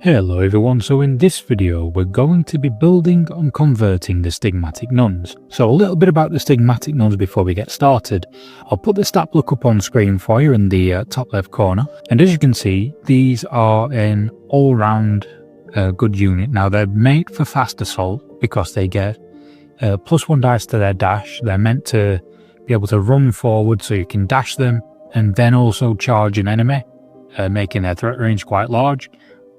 Hello everyone, so in this video we're going to be building and converting the Stigmatic Nuns. So a little bit about the Stigmatic Nuns before we get started. I'll put the stat block up on screen for you in the top left corner, and as you can see these are an all-round good unit. Now they're made for fast assault because they get +1 dice to their dash. They're meant to be able to run forward so you can dash them and then also charge an enemy, making their threat range quite large.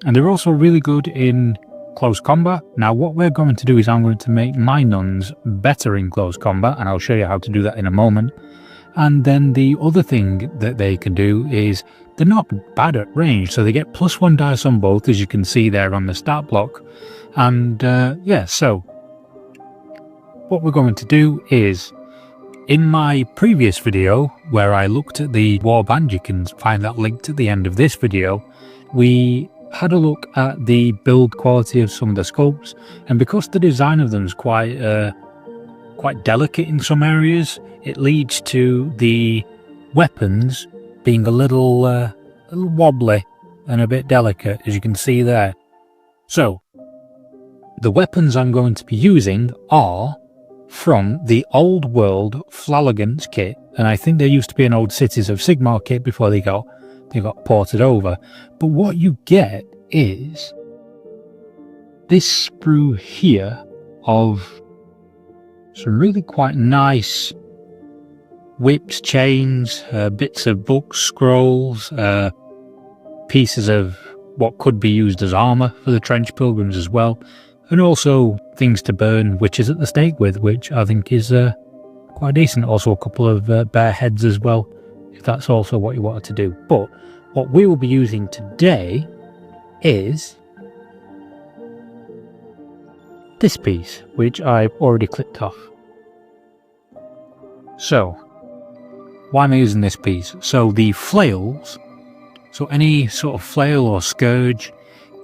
And they're also really good in close combat. Now what we're going to do is I'm going to make my nuns better in close combat, and I'll show you how to do that in a moment. And then the other thing that they can do is they're not bad at range, so they get +1 dice on both, as you can see there on the stat block. And yeah, so what we're going to do is, in my previous video where I looked at the warband, you can find that linked at the end of this video, we had a look at the build quality of some of the sculpts, and because the design of them is quite delicate in some areas, it leads to the weapons being a little wobbly and a bit delicate, as you can see there. So the weapons I'm going to be using are from the old world flagellants kit, and I think there used to be an old Cities of Sigmar kit before they got ported over. But what you get is this sprue here of some really quite nice whips, chains, bits of books, scrolls, pieces of what could be used as armour for the Trench Pilgrims as well, and also things to burn witches at the stake with, which I think is quite decent. Also a couple of bear heads as well, if that's also what you wanted to do. But what we will be using today is this piece, which I've already clipped off. So why am I using this piece? So the flails, so any sort of flail or scourge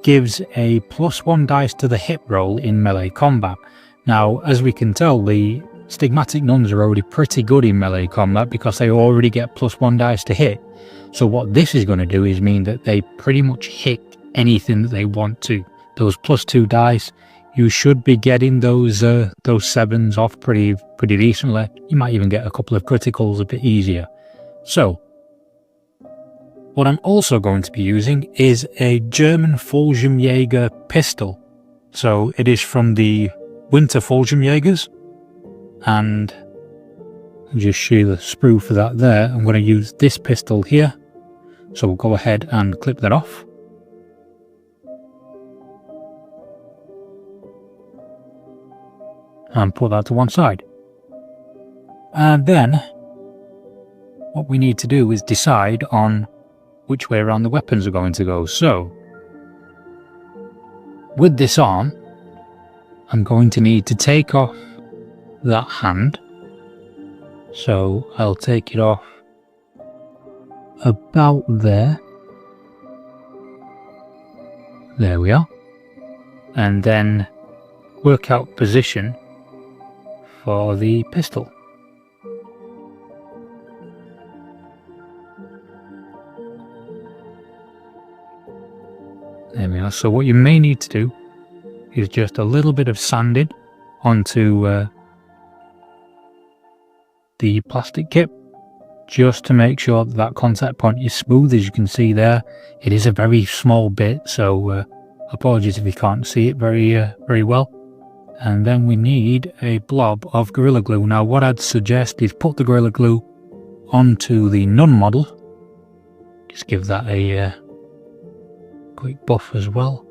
gives a +1 dice to the hit roll in melee combat. Now, as we can tell, the Stigmatic Nuns are already pretty good in melee combat because they already get +1 dice to hit. So what this is going to do is mean that they pretty much hit anything that they want to. Those +2 dice, you should be getting those 7s off pretty decently. You might even get a couple of criticals a bit easier. So what I'm also going to be using is a German Fallschirmjäger pistol. So it is from the Winter Fallschirmjägers, and I'll just show you the sprue for that there. I'm going to use this pistol here, so we'll go ahead and clip that off. And put that to one side. And then what we need to do is decide on which way around the weapons are going to go. So with this arm, I'm going to need to take off that hand. So I'll take it off about there. There we are. And then work out position for the pistol. There we are. So what you may need to do is just a little bit of sanding onto the plastic kit, just to make sure that that contact point is smooth. As you can see there, it is a very small bit, so apologies if you can't see it very well. And then we need a blob of Gorilla Glue. Now what I'd suggest is put the Gorilla Glue onto the Nun model. Just give that a quick buff as well,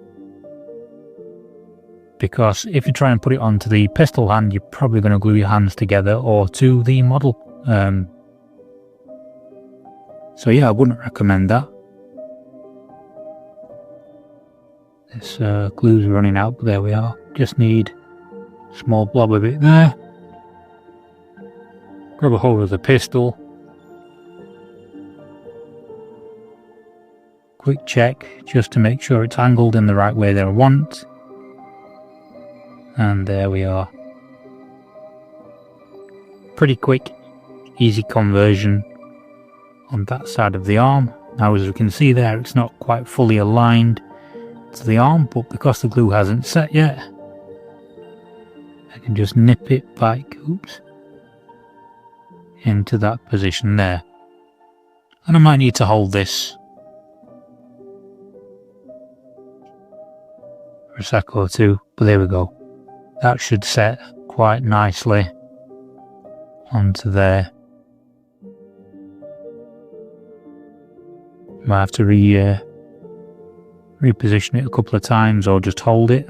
because if you try and put it onto the pistol hand, you're probably going to glue your hands together or to the model. So yeah, I wouldn't recommend that. This glue's running out, but there we are. Just need a small blob of it there. Grab a hold of the pistol. Quick check just to make sure it's angled in the right way that I want. And there we are. Pretty quick, easy conversion on that side of the arm. Now as we can see there, it's not quite fully aligned to the arm, but because the glue hasn't set yet, I can just nip it back, oops, into that position there. And I might need to hold this for a sec or two, but there we go. That should set quite nicely onto there. Might have to reposition it a couple of times or just hold it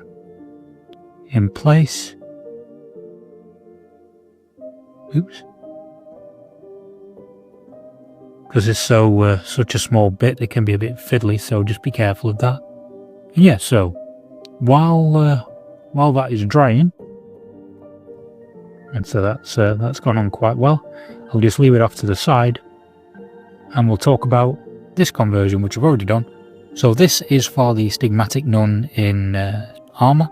in place. Oops. Because it's such a small bit, it can be a bit fiddly, so just be careful of that. And yeah, so while that is drying, and so that's gone on quite well, I'll just leave it off to the side, and we'll talk about this conversion, which I've already done. So this is for the Stigmatic Nun in armour.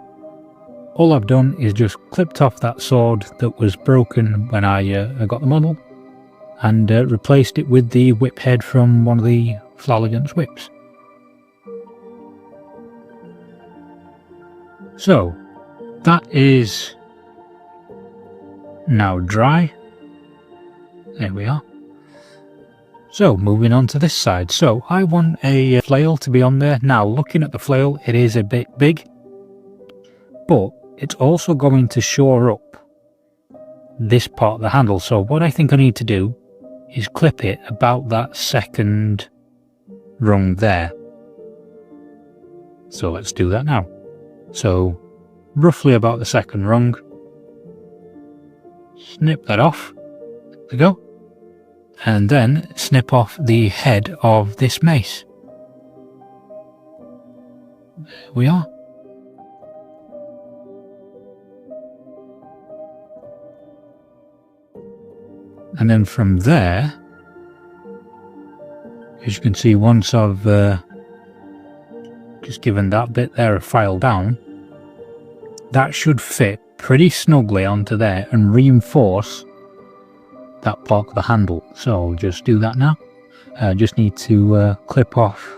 All I've done is just clipped off that sword that was broken when I got the model, and replaced it with the whip head from one of the flagellants whips. So that is now dry. There we are. So moving on to this side. So I want a flail to be on there. Now looking at the flail, it is a bit big, but it's also going to shore up this part of the handle. So what I think I need to do is clip it about that second rung there. So let's do that now. So roughly about the second rung. Snip that off. There we go. And then snip off the head of this mace. There we are. And then from there, as you can see, once I've just given that bit there a file down, that should fit pretty snugly onto there and reinforce that part of the handle. So I'll just do that now. I just need to clip off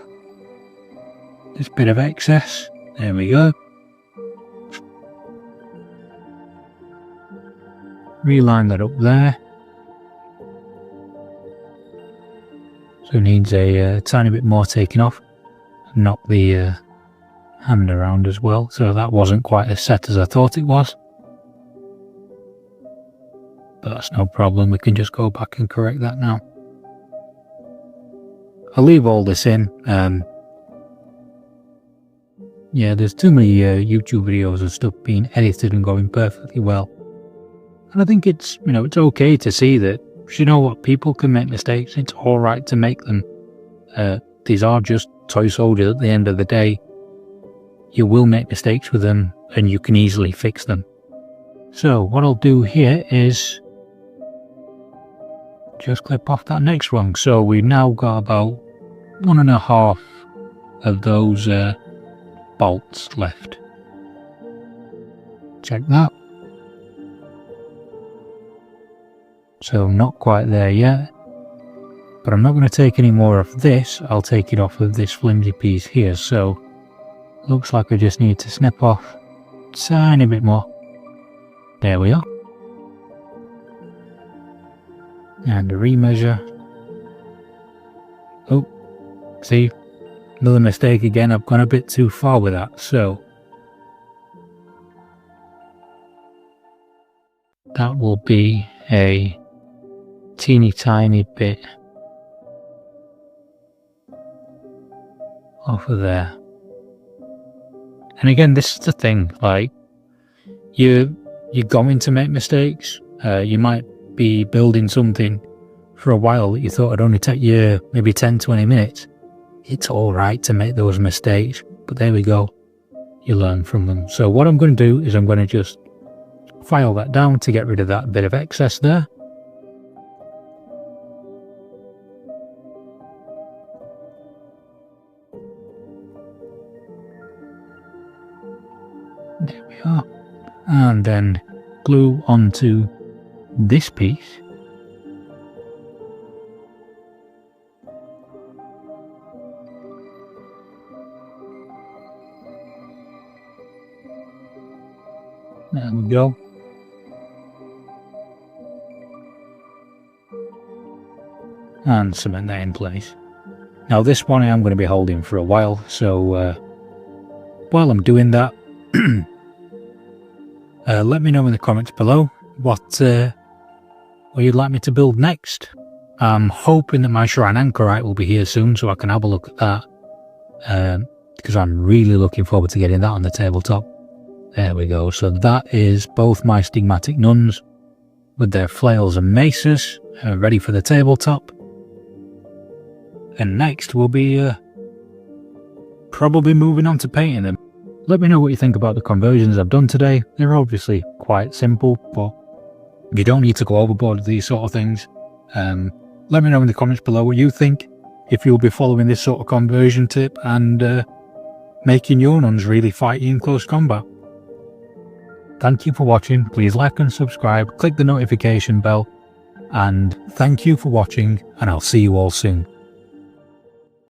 this bit of excess. There we go. Reline that up there. So it needs a tiny bit more taking off. Knock the hand around as well, so that wasn't quite as set as I thought it was. But that's no problem, we can just go back and correct that now. I'll leave all this in. Yeah, there's too many YouTube videos and stuff being edited and going perfectly well. And I think it's, it's okay to see that, what, people can make mistakes. It's alright to make them. These are just toy soldiers at the end of the day. You will make mistakes with them and you can easily fix them. So what I'll do here is just clip off that next rung. So we've now got about 1.5 of those bolts left. Check that. So not quite there yet, but I'm not going to take any more of this. I'll take it off of this flimsy piece here. So looks like I just need to snip off a tiny bit more. There we are. And a remeasure. Oh, see, another mistake again. I've gone a bit too far with that. So that will be a teeny tiny bit off of there. And again, this is the thing, like, you're going to make mistakes. You might be building something for a while that you thought would only take you maybe 10-20 minutes. It's alright to make those mistakes, but there we go, you learn from them. So what I'm going to do is I'm going to just file that down to get rid of that bit of excess there. There we are. And then glue onto this piece. There we go. And cement that in place. Now this one I am going to be holding for a while, so while I'm doing that, let me know in the comments below what you'd like me to build next. I'm hoping that my shrine anchorite will be here soon so I can have a look at that, because I'm really looking forward to getting that on the tabletop. There we go. So that is both my Stigmatic Nuns with their flails and maces ready for the tabletop. And next we'll be probably moving on to painting them. Let me know what you think about the conversions I've done today. They're obviously quite simple, but you don't need to go overboard with these sort of things. Let me know in the comments below what you think, if you'll be following this sort of conversion tip and making your nuns really fighty in close combat. Thank you for watching. Please like and subscribe, click the notification bell, and thank you for watching, and I'll see you all soon.